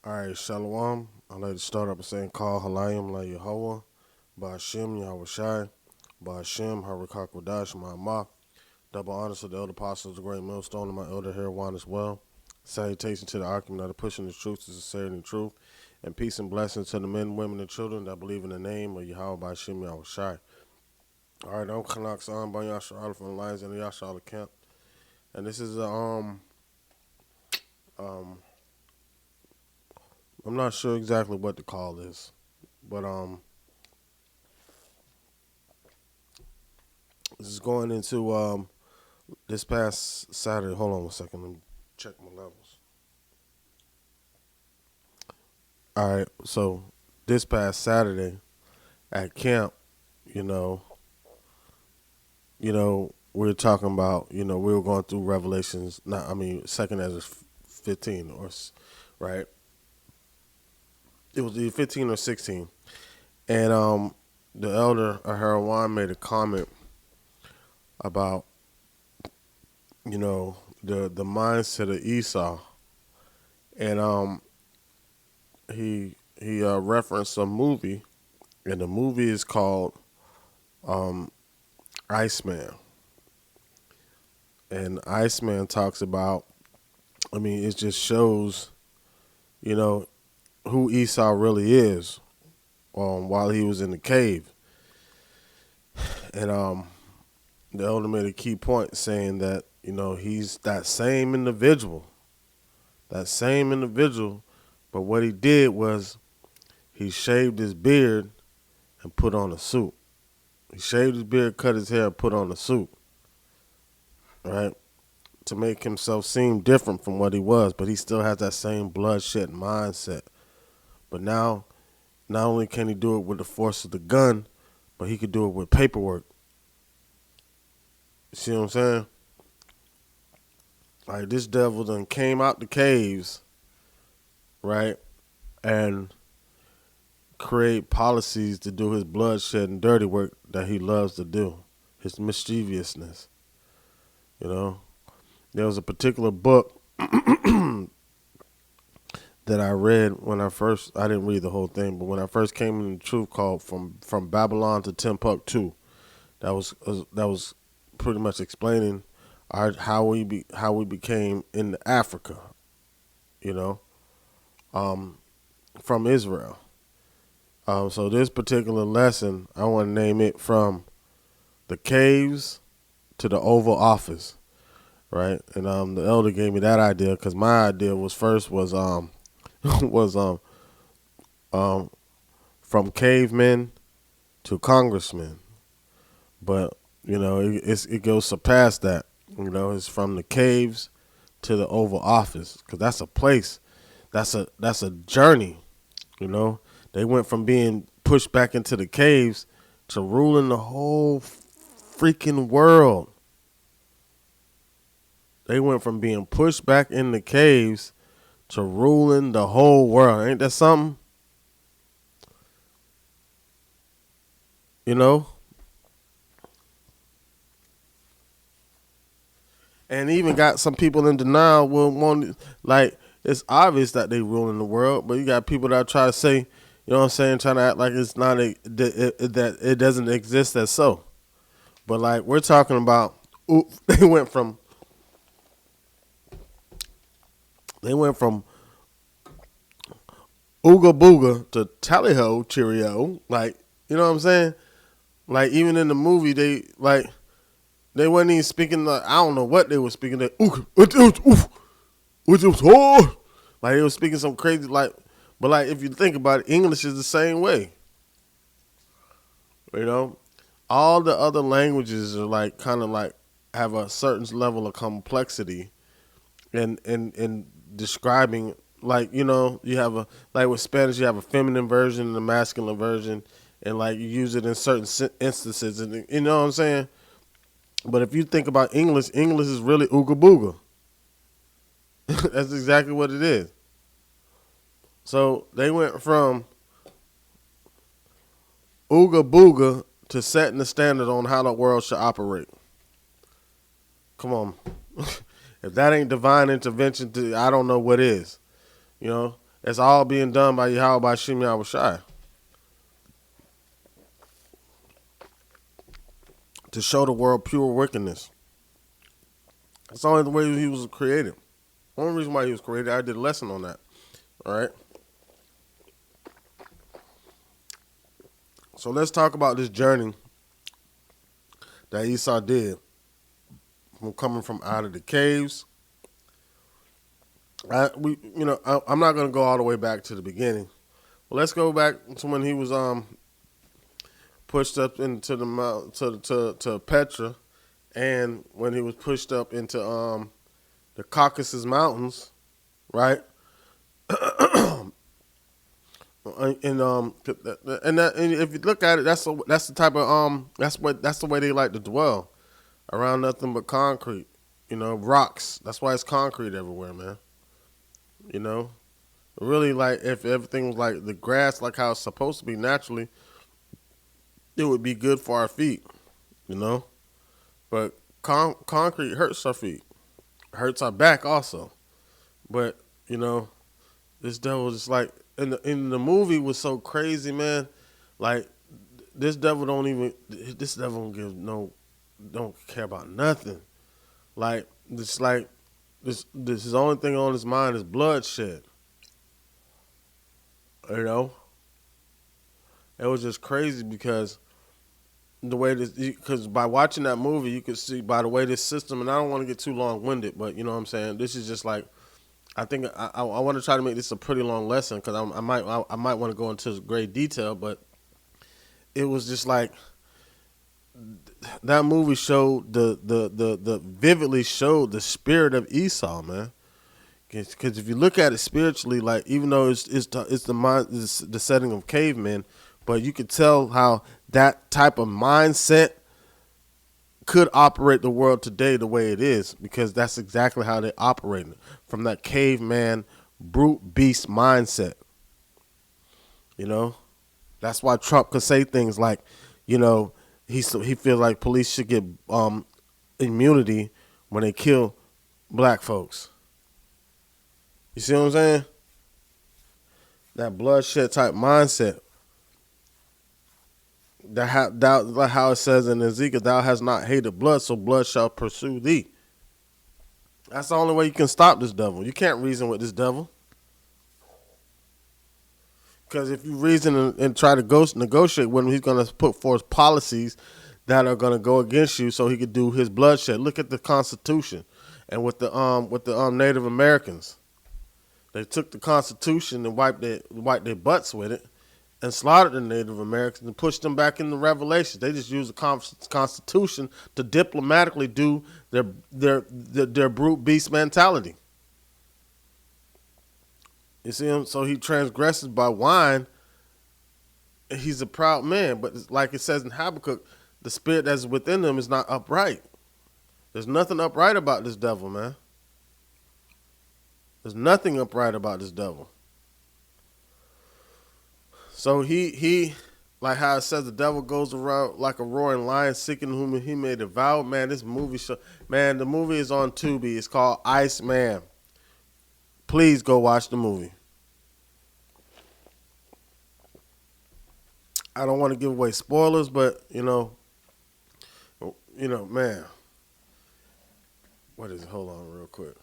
All right, Shalom. I'd like to start up by saying, Call Halayim La Yehovah, Ba'ashem Yahweh Shai, Ba'ashem Harakak Wadash Ma'amah. Double honors to the elder apostles, the great millstone, and my elder Herawan as well. Salutation to the argument that are pushing the truth to sincerity and truth. And peace and blessings to the men, women, and children that believe in the name of Yahweh Ba'ashem Yahweh Shai. All right, I'm Kanak San by Yashar from the Lions and the Yashar camp. And this is um, I'm not sure exactly what to call this, but this is going into this past Saturday. Hold on 1 second. Let me check my levels. All right. So this past Saturday at camp, you know, we were talking about, we were going through Revelations. Second Ezra 15, right? It was either 15 or 16, and the elder Aharawan made a comment about, the mindset of Esau, and he referenced a movie, and the movie is called Iceman. And Iceman talks about, it just shows, who Esau really is, while he was in the cave. And the elder made a key point saying that, he's that same individual, but what he did was he shaved his beard and put on a suit. He shaved his beard, cut his hair, put on a suit, right? To make himself seem different from what he was, but he still has that same bloodshed mindset. But now, not only can he do it with the force of the gun, but he could do it with paperwork. You see what I'm saying? Like, this devil done came out the caves, right, and create policies to do his bloodshed and dirty work that he loves to do, his mischievousness. There was a particular book that I read when I didn't read the whole thing, but when I first came into the truth, called From Babylon to Timbuktu. That was pretty much explaining how we became in Africa, from Israel. So this particular lesson, I want to name it From the Caves to the Oval Office, right? And the elder gave me that idea because my idea was was from cavemen to congressmen, but it goes surpassed that. It's from the caves to the Oval Office, because that's a place, that's a journey. They went from being pushed back into the caves to ruling the whole freaking world. They went from being pushed back in the caves to ruling the whole world. Ain't that something? And even got some people in denial will want, like, it's obvious that they ruling the world, but you got people that try to say, trying to act like it's not that it doesn't exist as so. But like, we're talking about, they went from Ooga Booga to Tally-ho Cheerio. Like, you know what I'm saying? Like, even in the movie, they wasn't even speaking, I don't know what they were speaking. Like, they were speaking some crazy, like, but like, if you think about it, English is the same way. All the other languages are like, kind of like, have a certain level of complexity in describing, like, you have like with Spanish, you have a feminine version and a masculine version, and like, you use it in certain instances, and you know what I'm saying? But if you think about English is really ooga booga. That's exactly what it is. So they went from ooga booga to setting the standard on how the world should operate. Come on. If that ain't divine intervention, I don't know what is. It's all being done by Yahweh by Shem Yahushai to show the world pure wickedness. That's only the way he was created. Only reason why he was created, I did a lesson on that. All right. So let's talk about this journey that Esau did from coming from out of the caves. I'm not gonna go all the way back to the beginning. Well, let's go back to when he was pushed up into the mount to Petra, and when he was pushed up into the Caucasus Mountains, right? And if you look at it, that's the type of that's the way they like to dwell around nothing but concrete, rocks. That's why it's concrete everywhere, man. You know, really, like if everything was like the grass, like how it's supposed to be naturally, it would be good for our feet, you know. But concrete hurts our feet, hurts our back also. But this devil is like in the movie was so crazy, man. Like this devil don't give no don't care about nothing. Like this his only thing on his mind is bloodshed. You know, it was just crazy because the way this because by watching that movie you could see by the way this system, and I don't want to get too long winded, but you know what I'm saying. This is just like I think I want to try to make this a pretty long lesson because I might want to go into great detail, but it was just like that movie showed the vividly showed the spirit of Esau, man. Because if you look at it spiritually, like even though it's the mind, it's the setting of cavemen, but you could tell how that type of mindset could operate the world today the way it is, because that's exactly how they operated from that caveman brute beast mindset. You know, that's why Trump could say things like, he feels like police should get immunity when they kill black folks. You see what I'm saying? That bloodshed type mindset. Like how it says in Ezekiel, thou hast not hated blood, so blood shall pursue thee. That's the only way you can stop this devil. You can't reason with this devil. Because if you reason and try to negotiate with him, he's going to put forth policies that are going to go against you so he could do his bloodshed. Look at the Constitution and with the Native Americans. They took the Constitution and wiped their butts with it and slaughtered the Native Americans and pushed them back into Revelation. They just used the Constitution to diplomatically do their brute beast mentality. You see him? So he transgresses by wine. He's a proud man, but like it says in Habakkuk, the spirit that's within him is not upright. There's nothing upright about this devil, man. There's nothing upright about this devil. So he like how it says the devil goes around like a roaring lion seeking whom he may devour. Man, this movie the movie is on Tubi. It's called Iceman. Please go watch the movie. I don't want to give away spoilers, but man. What is it? Hold on real quick.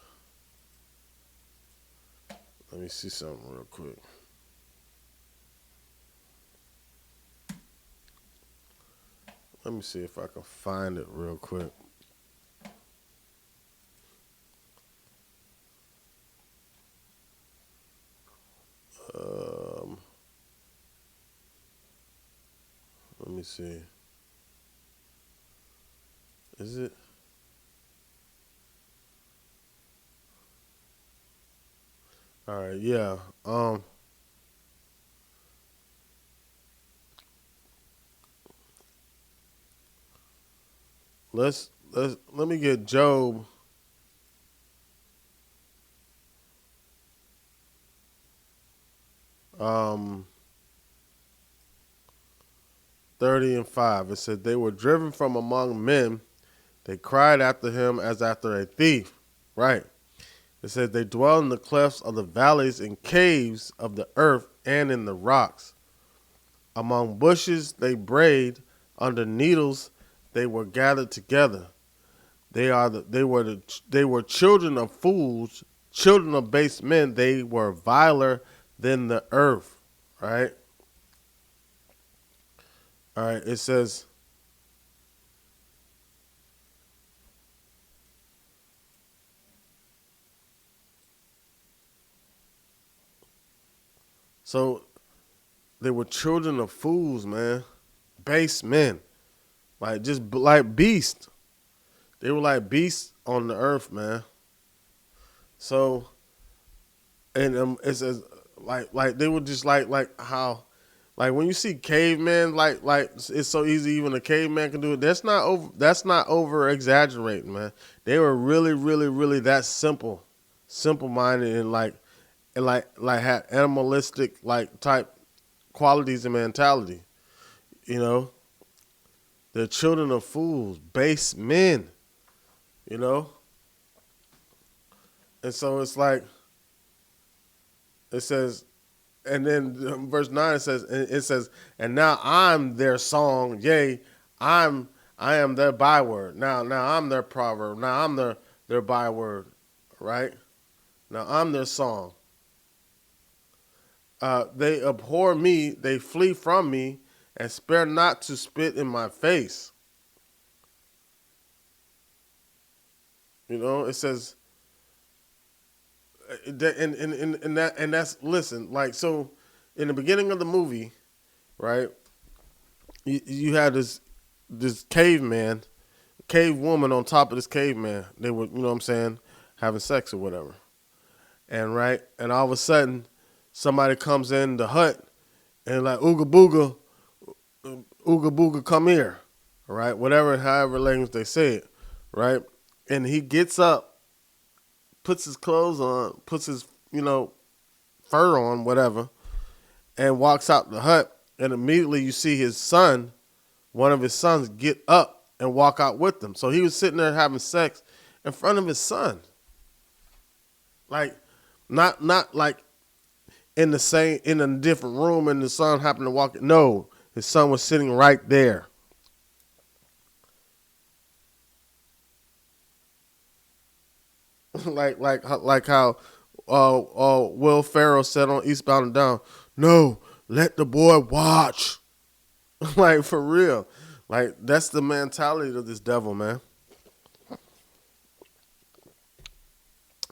Let me see something real quick. Let me see if I can find it real quick. Let me see. Is it? All right, yeah. Let me get Job. 30 and 5. It said they were driven from among men. They cried after him as after a thief. Right. It says they dwell in the clefts of the valleys and caves of the earth and in the rocks. Among bushes they brayed, under needles they were gathered together. They were children of fools, children of base men. They were viler than the earth. Right? All right. It says, so they were children of fools, man. Base men. Like just like beasts. They were like beasts on the earth, man. So and it says like they were just like how like when you see cavemen like it's so easy even a caveman can do it. That's not over exaggerating, man. They were really that simple minded and had animalistic like type qualities and mentality. You know, they're children of fools, base men. You know, and so it's like it says, and then verse 9 it says, and now I'm their song, yea, I am their byword. Now I'm their proverb. Now I'm their byword, right? Now I'm their song. They abhor me, they flee from me, and spare not to spit in my face. You know, it says, and that's listen, like so, in the beginning of the movie, right? You had this caveman, cave woman on top of this caveman. They were, you know what I'm saying, having sex or whatever. And right, and all of a sudden, somebody comes in the hut and like ooga booga, come here, all right, whatever, however language they say it, right? And he gets up, puts his clothes on, puts his fur on, whatever, and walks out the hut. And immediately you see his son, one of his sons, get up and walk out with them. So he was sitting there having sex in front of his son, like not like in a different room, and the son happened to walk. No, his son was sitting right there. like how Will Ferrell said on Eastbound and Down, no, let the boy watch. Like for real. Like that's the mentality of this devil, man.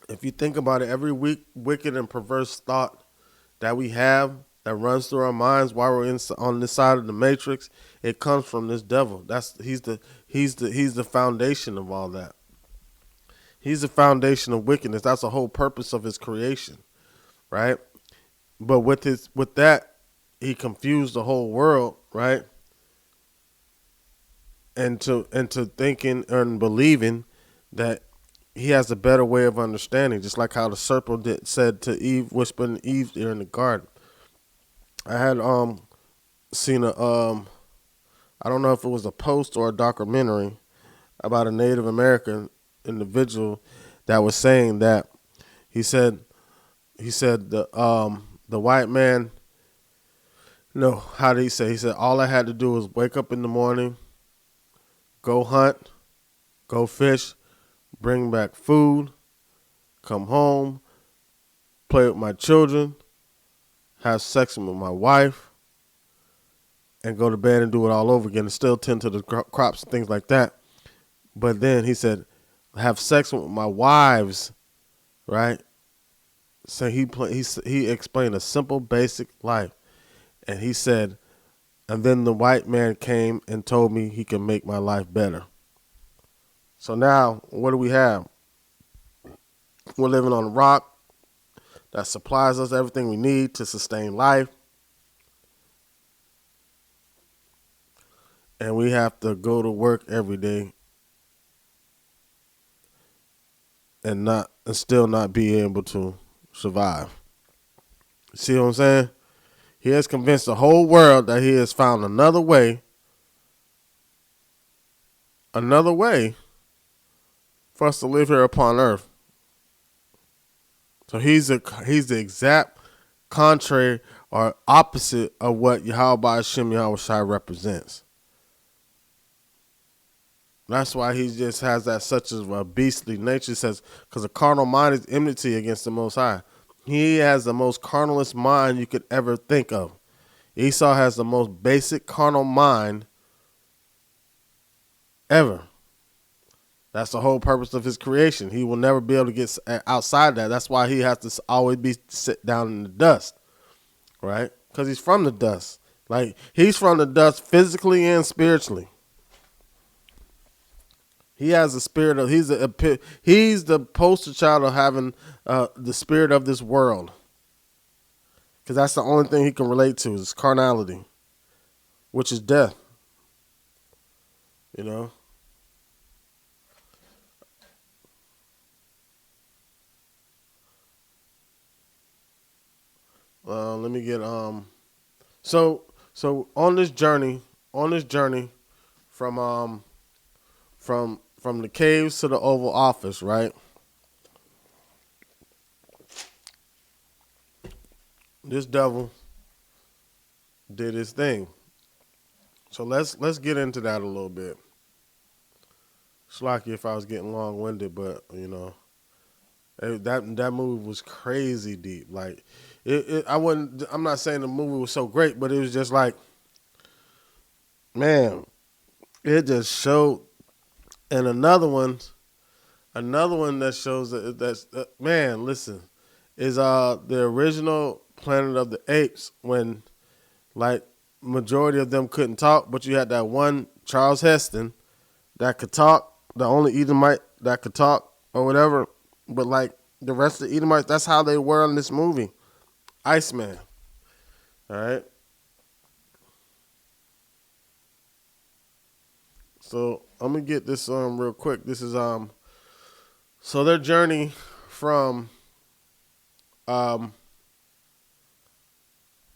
If you think about it, every wicked and perverse thought that we have that runs through our minds while we're on this side of the matrix, it comes from this devil. He's the foundation of all that. He's the foundation of wickedness. That's the whole purpose of his creation, right? But with that, he confused the whole world, right? Into thinking and believing that he has a better way of understanding, just like how the serpent said to Eve, whispering in Eve's ear in the garden. I had seen I don't know if it was a post or a documentary about a Native American individual that was saying that he said the white man, no, how did he say? He said all I had to do was wake up in the morning, go hunt, go fish, bring back food, come home, play with my children, have sex with my wife, and go to bed and do it all over again and still tend to the crops and things like that. But then he said, have sex with my wives, right? So he explained a simple, basic life. And he said, and then the white man came and told me he could make my life better. So now, what do we have? We're living on a rock that supplies us everything we need to sustain life. And we have to go to work every day and still not be able to survive. See what I'm saying? He has convinced the whole world that he has found another way for us to live here upon earth. So he's the exact contrary or opposite of what Yahweh Hashem Yahweh Shai represents. That's why he just has that such a beastly nature. It says, because a carnal mind is enmity against the Most High. He has the most carnalist mind you could ever think of. Esau has the most basic carnal mind ever. That's the whole purpose of his creation. He will never be able to get outside that. That's why he has to always be sit down in the dust, right? Because he's from the dust. Like, he's from the dust physically and spiritually. He has the spirit of he's the poster child of having the spirit of this world, because that's the only thing he can relate to is carnality, which is death. You know. Let me get So on this journey from from the caves to the Oval Office, right? This devil did his thing. So let's get into that a little bit. It's lucky if I was getting long winded, but you know that movie was crazy deep. Like I wouldn't. I'm not saying the movie was so great, but it was just like, man, it just showed. And another one that shows that's man. Listen, is the original Planet of the Apes when like majority of them couldn't talk, but you had that one Charles Heston that could talk, the only Edomite that could talk or whatever. But like the rest of the Edomites, that's how they were in this movie. Iceman. All right. So I'm gonna get this real quick. This is so their journey from um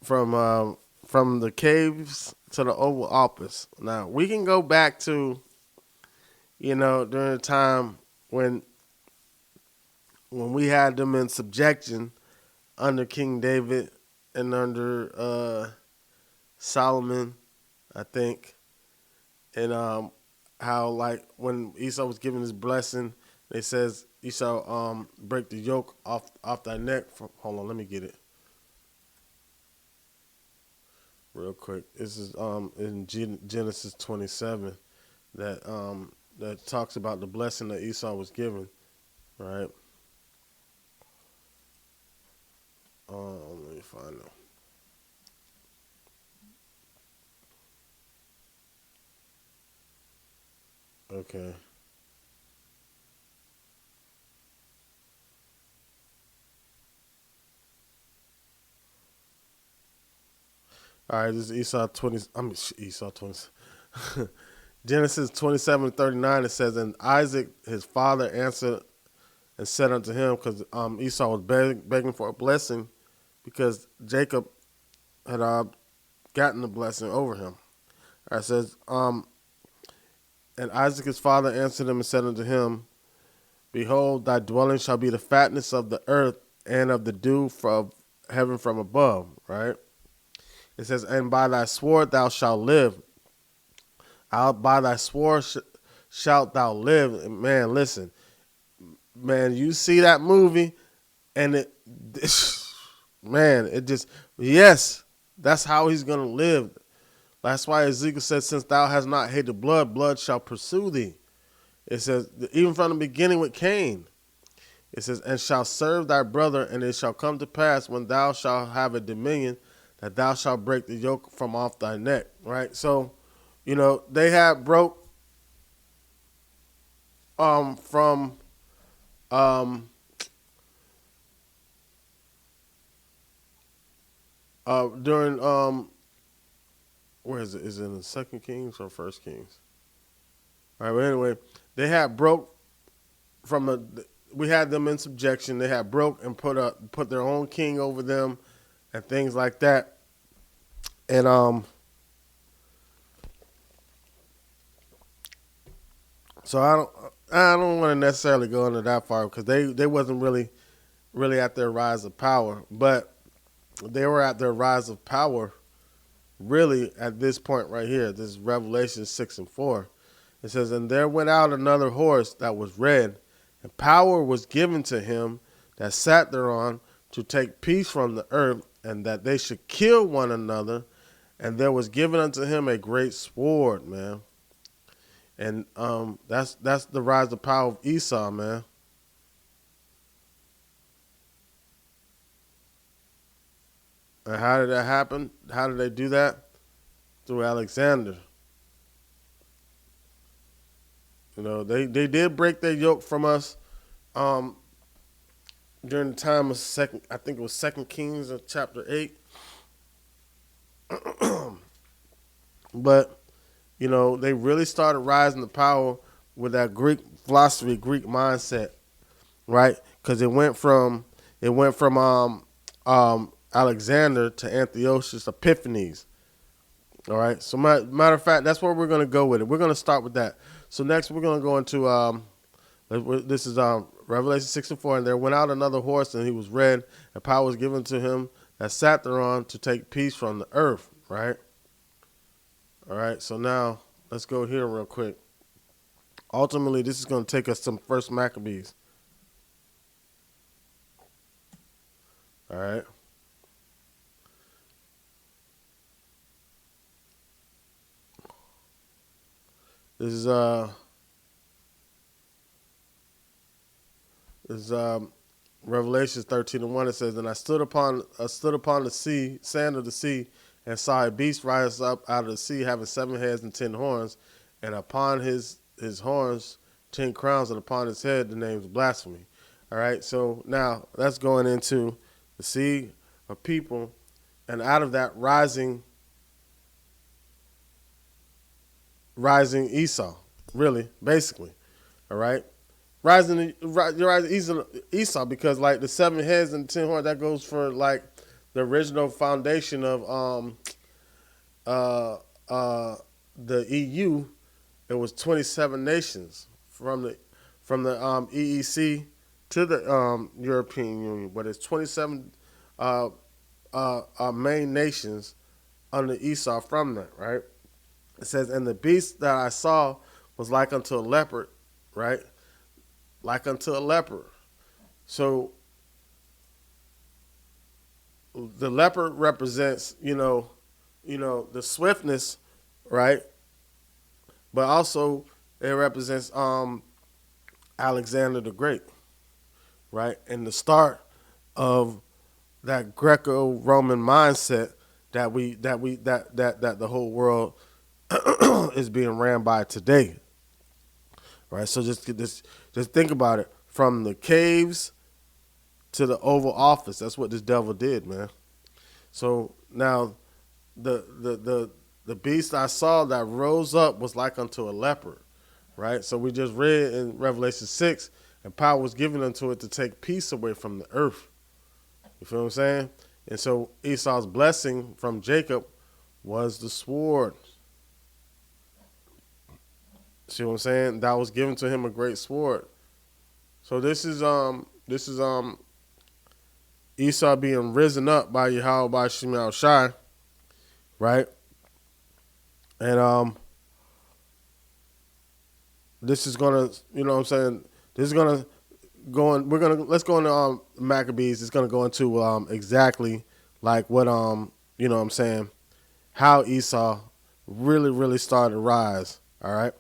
from from the caves to the Oval Office. Now we can go back to, you know, during the time when we had them in subjection under King David and under Solomon, I think, and how like when Esau was given his blessing, they says you shall break the yoke off thy neck. Hold on, let me get it real quick. This is in Genesis 27 that talks about the blessing that Esau was given, right? Let me find it. Okay. All right, this is Esau 20. I mean, Esau 20. Genesis 27:39. It says, and Isaac, his father, answered and said unto him, because Esau was begging for a blessing because Jacob had gotten the blessing over him. All right, it says, and Isaac, his father, answered him and said unto him, behold, thy dwelling shall be the fatness of the earth and of the dew from heaven from above, right? It says, and by thy sword thou shalt live. By thy sword shalt thou live. And man, listen, man, you see that movie, and man, it just, yes, that's how he's gonna live. That's why Ezekiel says, since thou hast not hated blood, blood shall pursue thee. It says, even from the beginning with Cain, it says, and shall serve thy brother, and it shall come to pass when thou shalt have a dominion that thou shalt break the yoke from off thy neck. Right? So, you know, they had broke from during where is it? Is it in the Second Kings or First Kings? All right, but anyway, they had broke from a. We had them in subjection. They had broke and put their own king over them, and things like that. And so I don't want to necessarily go into that far because they wasn't really really at their rise of power, but they were at their rise of power really at this point right here. This is Revelation 6 and 4. It says, "And there went out another horse that was red, and power was given to him that sat thereon to take peace from the earth, and that they should kill one another. And there was given unto him a great sword," man. And that's the rise of power of Esau, man. And how did that happen? How did they do that? Through Alexander. You know, they did break their yoke from us um, during the time of second. I think it was Second Kings of chapter 8. But you know, they really started rising to power with that Greek philosophy, Greek mindset, right? Because it went from Alexander to Antiochus Epiphanes. All right. So matter of fact, that's where we're going to go with it. We're going to start with that. So next, we're going to go into this is Revelation 6 and 4. And there went out another horse, and he was red, and power was given to him that sat thereon to take peace from the earth. Right. All right. So now let's go here real quick. Ultimately, this is going to take us to First Maccabees. All right. This is Revelations 13 and 1. It says, "And I stood upon the sea, sand of the sea, and saw a beast rise up out of the sea, having 7 heads and 10 horns, and upon his horns 10 crowns, and upon his head the name's blasphemy." All right, so now that's going into the sea of people, and out of that rising Esau, really, basically. All right, rising Esau, because like the 7 heads and 10 horns, that goes for like the original foundation of uh the EU. It was 27 nations from the EEC to the European Union, but it's 27 uh, main nations under Esau from that, right? It says, "And the beast that I saw was like unto a leopard," right? Like unto a leopard. So the leopard represents, the swiftness, right? But also it represents Alexander the Great, right? And the start of that Greco-Roman mindset that the whole world is being ran by today, right? So just think about it, from the caves to the Oval Office. That's what this devil did, man. So now the beast I saw that rose up was like unto a leopard, right? So we just read in Revelation 6, and power was given unto it to take peace away from the earth. You feel what I'm saying? And so Esau's blessing from Jacob was the sword. See what I'm saying? That was given to him, a great sword. So this is Esau being risen up by Yahweh by Shemal Shai, right? And this is gonna, you know what I'm saying? This is gonna go in. Let's go into Maccabees. It's gonna go into exactly like what you know what I'm saying, how Esau really started to rise. All right.